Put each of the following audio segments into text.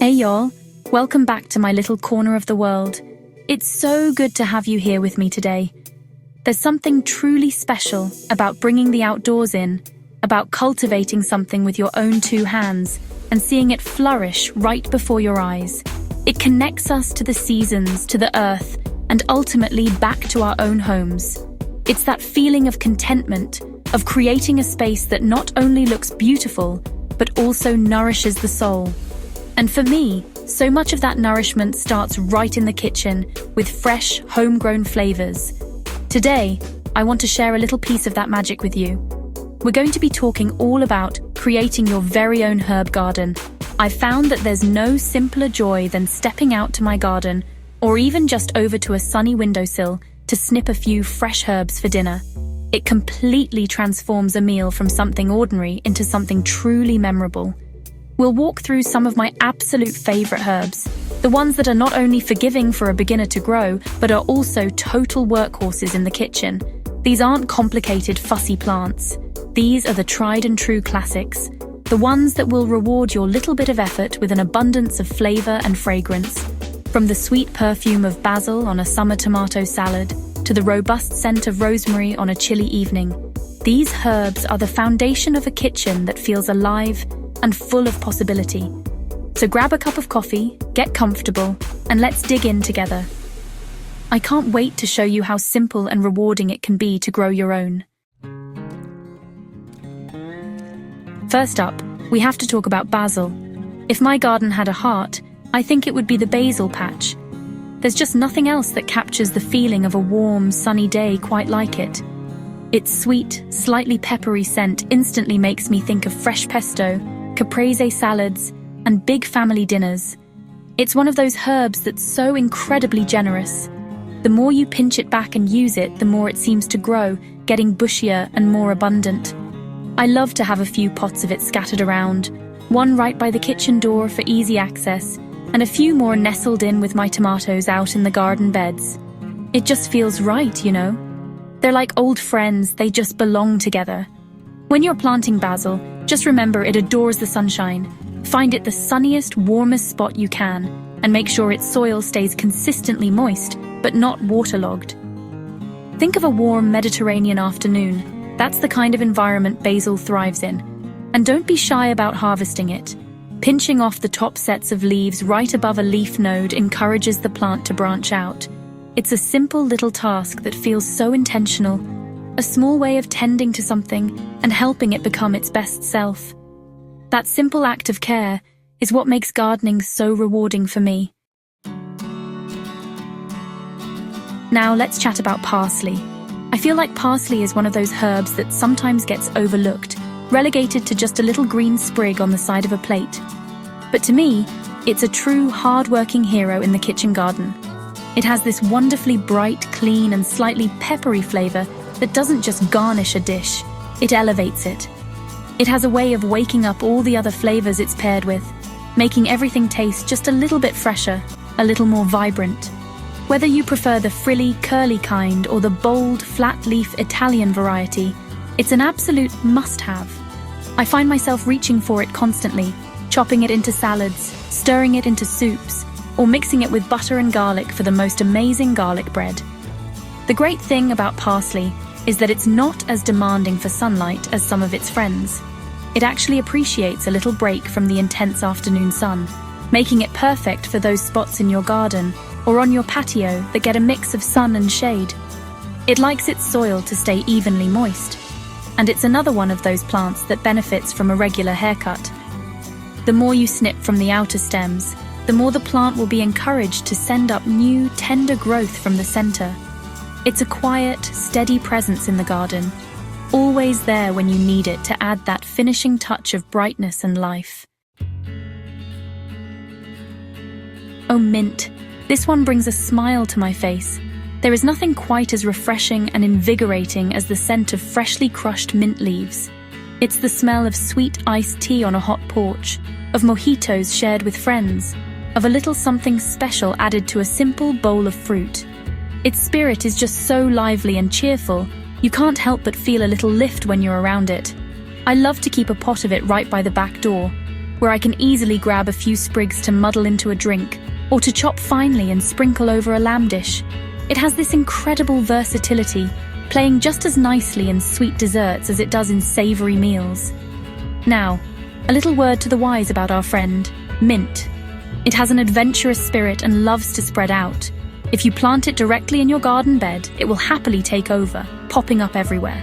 Hey y'all, welcome back to my little corner of the world. It's so good to have you here with me today. There's something truly special about bringing the outdoors in, about cultivating something with your own two hands and seeing it flourish right before your eyes. It connects us to the seasons, to the earth, and ultimately back to our own homes. It's that feeling of contentment, of creating a space that not only looks beautiful, but also nourishes the soul. And for me, so much of that nourishment starts right in the kitchen with fresh, homegrown flavors. Today, I want to share a little piece of that magic with you. We're going to be talking all about creating your very own herb garden. I've found that there's no simpler joy than stepping out to my garden, or even just over to a sunny windowsill to snip a few fresh herbs for dinner. It completely transforms a meal from something ordinary into something truly memorable. We'll walk through some of my absolute favorite herbs, the ones that are not only forgiving for a beginner to grow, but are also total workhorses in the kitchen. These aren't complicated, fussy plants. These are the tried and true classics, the ones that will reward your little bit of effort with an abundance of flavor and fragrance. From the sweet perfume of basil on a summer tomato salad to the robust scent of rosemary on a chilly evening, these herbs are the foundation of a kitchen that feels alive and full of possibility. So grab a cup of coffee, get comfortable, and let's dig in together. I can't wait to show you how simple and rewarding it can be to grow your own. First up, we have to talk about basil. If my garden had a heart, I think it would be the basil patch. There's just nothing else that captures the feeling of a warm, sunny day quite like it. Its sweet, slightly peppery scent instantly makes me think of fresh pesto, caprese salads, and big family dinners. It's one of those herbs that's so incredibly generous. The more you pinch it back and use it, the more it seems to grow, getting bushier and more abundant. I love to have a few pots of it scattered around, one right by the kitchen door for easy access, and a few more nestled in with my tomatoes out in the garden beds. It just feels right, you know? They're like old friends, they just belong together. When you're planting basil, just remember it adores the sunshine. Find it the sunniest, warmest spot you can, and make sure its soil stays consistently moist, but not waterlogged. Think of a warm Mediterranean afternoon. That's the kind of environment basil thrives in. And don't be shy about harvesting it. Pinching off the top sets of leaves right above a leaf node encourages the plant to branch out. It's a simple little task that feels so intentional, a small way of tending to something and helping it become its best self. That simple act of care is what makes gardening so rewarding for me. Now let's chat about parsley. I feel like parsley is one of those herbs that sometimes gets overlooked, relegated to just a little green sprig on the side of a plate. But to me, it's a true hard-working hero in the kitchen garden. It has this wonderfully bright, clean, and slightly peppery flavor that doesn't just garnish a dish, it elevates it. It has a way of waking up all the other flavors it's paired with, making everything taste just a little bit fresher, a little more vibrant. Whether you prefer the frilly, curly kind or the bold, flat-leaf Italian variety, it's an absolute must-have. I find myself reaching for it constantly, chopping it into salads, stirring it into soups, or mixing it with butter and garlic for the most amazing garlic bread. The great thing about parsley is that it's not as demanding for sunlight as some of its friends. It actually appreciates a little break from the intense afternoon sun, making it perfect for those spots in your garden or on your patio that get a mix of sun and shade. It likes its soil to stay evenly moist, and it's another one of those plants that benefits from a regular haircut. The more you snip from the outer stems, the more the plant will be encouraged to send up new, tender growth from the center. It's a quiet, steady presence in the garden, always there when you need it to add that finishing touch of brightness and life. Oh, mint. This one brings a smile to my face. There is nothing quite as refreshing and invigorating as the scent of freshly crushed mint leaves. It's the smell of sweet iced tea on a hot porch, of mojitos shared with friends, of a little something special added to a simple bowl of fruit. Its spirit is just so lively and cheerful, you can't help but feel a little lift when you're around it. I love to keep a pot of it right by the back door. where I can easily grab a few sprigs to muddle into a drink, or to chop finely and sprinkle over a lamb dish. It has this incredible versatility, playing just as nicely in sweet desserts as it does in savory meals. Now, a little word to the wise about our friend, mint. It has an adventurous spirit and loves to spread out. If you plant it directly in your garden bed, it will happily take over, popping up everywhere.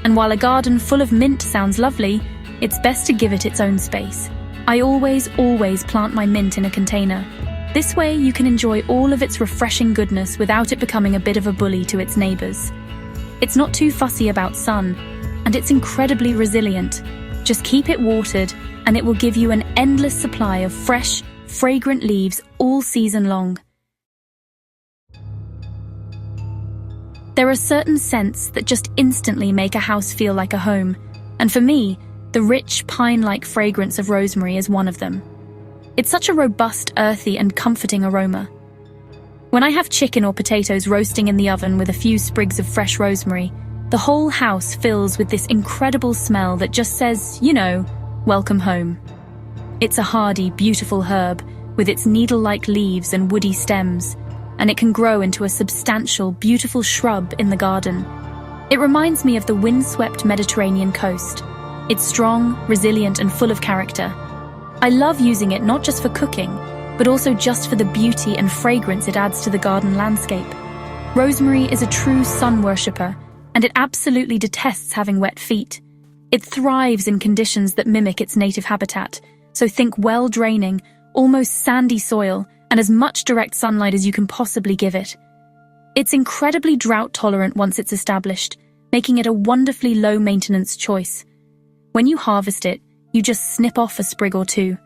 And while a garden full of mint sounds lovely, it's best to give it its own space. I always plant my mint in a container. This way you can enjoy all of its refreshing goodness without it becoming a bit of a bully to its neighbors. It's not too fussy about sun, and it's incredibly resilient. Just keep it watered, and it will give you an endless supply of fresh, fragrant leaves all season long. There are certain scents that just instantly make a house feel like a home, and for me, the rich, pine-like fragrance of rosemary is one of them. It's such a robust, earthy, and comforting aroma. When I have chicken or potatoes roasting in the oven with a few sprigs of fresh rosemary, the whole house fills with this incredible smell that just says, welcome home. It's a hardy, beautiful herb with its needle-like leaves and woody stems, and it can grow into a substantial, beautiful shrub in the garden. It reminds me of the windswept Mediterranean coast. It's strong, resilient, and full of character. I love using it not just for cooking, but also just for the beauty and fragrance it adds to the garden landscape. Rosemary is a true sun worshipper, and it absolutely detests having wet feet. It thrives in conditions that mimic its native habitat, so think well-draining, almost sandy soil, and as much direct sunlight as you can possibly give it. It's incredibly drought-tolerant once it's established, making it a wonderfully low-maintenance choice. When you harvest it, you just snip off a sprig or two.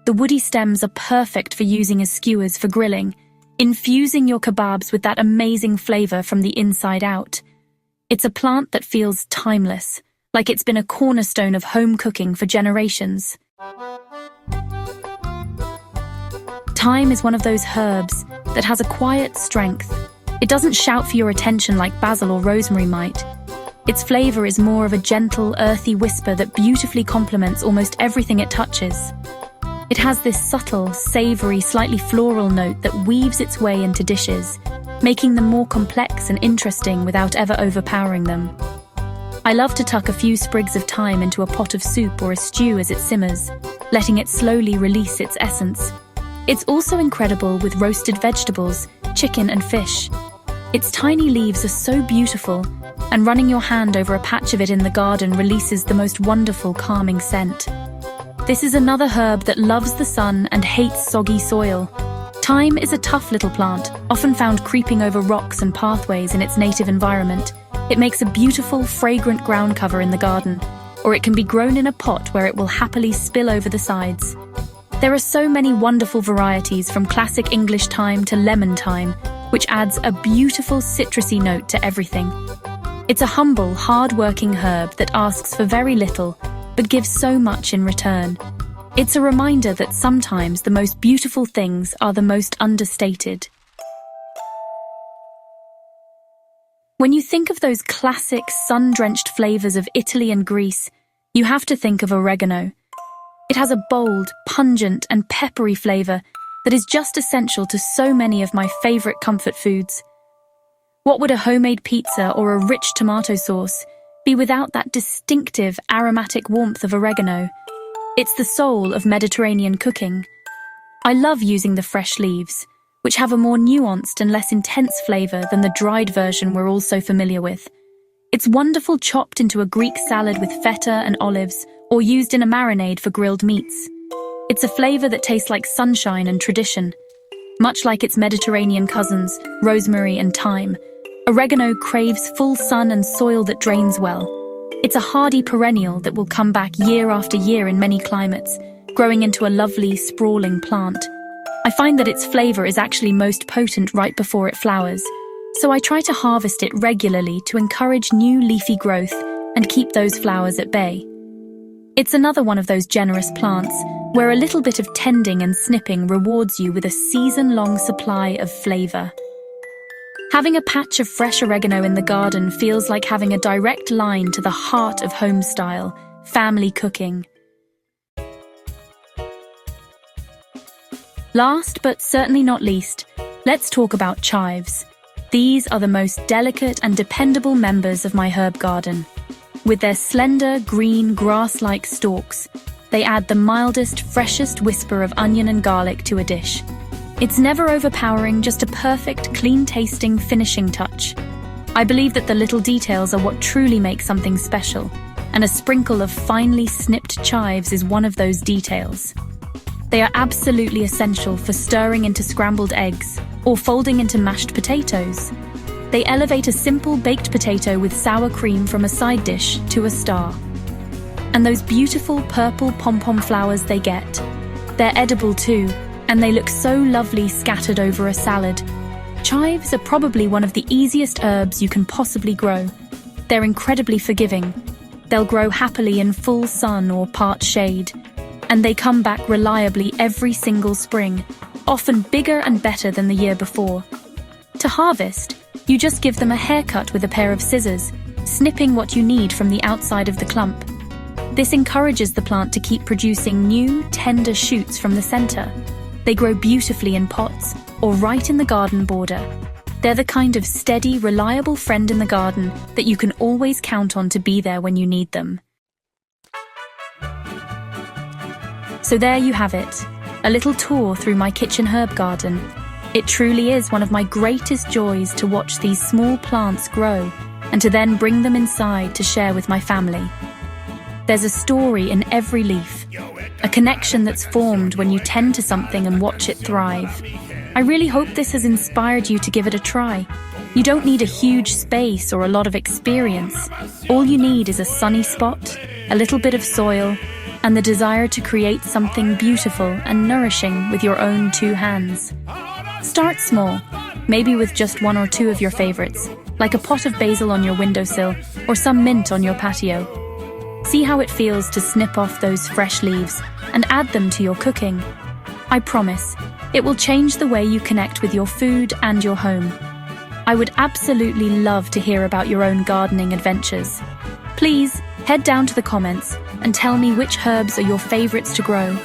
The woody stems are perfect for using as skewers for grilling, infusing your kebabs with that amazing flavor from the inside out. It's a plant that feels timeless, like it's been a cornerstone of home cooking for generations. Thyme is one of those herbs that has a quiet strength. It doesn't shout for your attention like basil or rosemary might. Its flavor is more of a gentle, earthy whisper that beautifully complements almost everything it touches. It has this subtle, savory, slightly floral note that weaves its way into dishes, making them more complex and interesting without ever overpowering them. I love to tuck a few sprigs of thyme into a pot of soup or a stew as it simmers, letting it slowly release its essence. It's also incredible with roasted vegetables, chicken and fish. Its tiny leaves are so beautiful, and running your hand over a patch of it in the garden releases the most wonderful, calming scent. This is another herb that loves the sun and hates soggy soil. Thyme is a tough little plant, often found creeping over rocks and pathways in its native environment. It makes a beautiful, fragrant ground cover in the garden, or it can be grown in a pot where it will happily spill over the sides. There are so many wonderful varieties, from classic English thyme to lemon thyme, which adds a beautiful citrusy note to everything. It's a humble, hard-working herb that asks for very little, but gives so much in return. It's a reminder that sometimes the most beautiful things are the most understated. When you think of those classic, sun-drenched flavors of Italy and Greece, you have to think of oregano. It has a bold, pungent, and peppery flavor that is just essential to so many of my favorite comfort foods. What would a homemade pizza or a rich tomato sauce be without that distinctive, aromatic warmth of oregano? It's the soul of Mediterranean cooking. I love using the fresh leaves, which have a more nuanced and less intense flavor than the dried version we're all so familiar with. It's wonderful chopped into a Greek salad with feta and olives, or used in a marinade for grilled meats. It's a flavor that tastes like sunshine and tradition. Much like its Mediterranean cousins, rosemary and thyme, oregano craves full sun and soil that drains well. It's a hardy perennial that will come back year after year in many climates, growing into a lovely, sprawling plant. I find that its flavor is actually most potent right before it flowers, so I try to harvest it regularly to encourage new leafy growth and keep those flowers at bay. It's another one of those generous plants where a little bit of tending and snipping rewards you with a season-long supply of flavor. Having a patch of fresh oregano in the garden feels like having a direct line to the heart of homestyle, family cooking. Last but certainly not least, let's talk about chives. These are the most delicate and dependable members of my herb garden. With their slender, green, grass-like stalks, they add the mildest, freshest whisper of onion and garlic to a dish. It's never overpowering, just a perfect, clean-tasting finishing touch. I believe that the little details are what truly make something special, and a sprinkle of finely snipped chives is one of those details. They are absolutely essential for stirring into scrambled eggs or folding into mashed potatoes. They elevate a simple baked potato with sour cream from a side dish to a star. And those beautiful purple pom-pom flowers they get. They're edible too, and they look so lovely scattered over a salad. Chives are probably one of the easiest herbs you can possibly grow. They're incredibly forgiving. They'll grow happily in full sun or part shade. And they come back reliably every single spring, often bigger and better than the year before. To harvest, you just give them a haircut with a pair of scissors, snipping what you need from the outside of the clump. This encourages the plant to keep producing new, tender shoots from the center. They grow beautifully in pots or right in the garden border. They're the kind of steady, reliable friend in the garden that you can always count on to be there when you need them. So there you have it, a little tour through my kitchen herb garden. It truly is one of my greatest joys to watch these small plants grow and to then bring them inside to share with my family. There's a story in every leaf, a connection that's formed when you tend to something and watch it thrive. I really hope this has inspired you to give it a try. You don't need a huge space or a lot of experience. All you need is a sunny spot, a little bit of soil, and the desire to create something beautiful and nourishing with your own two hands. Start small, maybe with just one or two of your favorites, like a pot of basil on your windowsill or some mint on your patio. See how it feels to snip off those fresh leaves and add them to your cooking. I promise, it will change the way you connect with your food and your home. I would absolutely love to hear about your own gardening adventures. Please head down to the comments and tell me which herbs are your favorites to grow,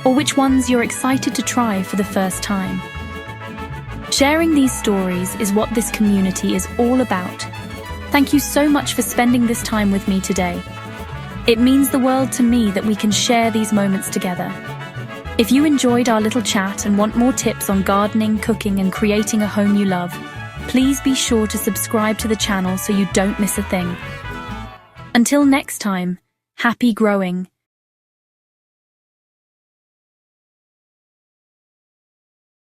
or which ones you're excited to try for the first time. Sharing these stories is what this community is all about. Thank you so much for spending this time with me today. It means the world to me that we can share these moments together. If you enjoyed our little chat and want more tips on gardening, cooking, and creating a home you love, please be sure to subscribe to the channel so you don't miss a thing. Until next time, happy growing.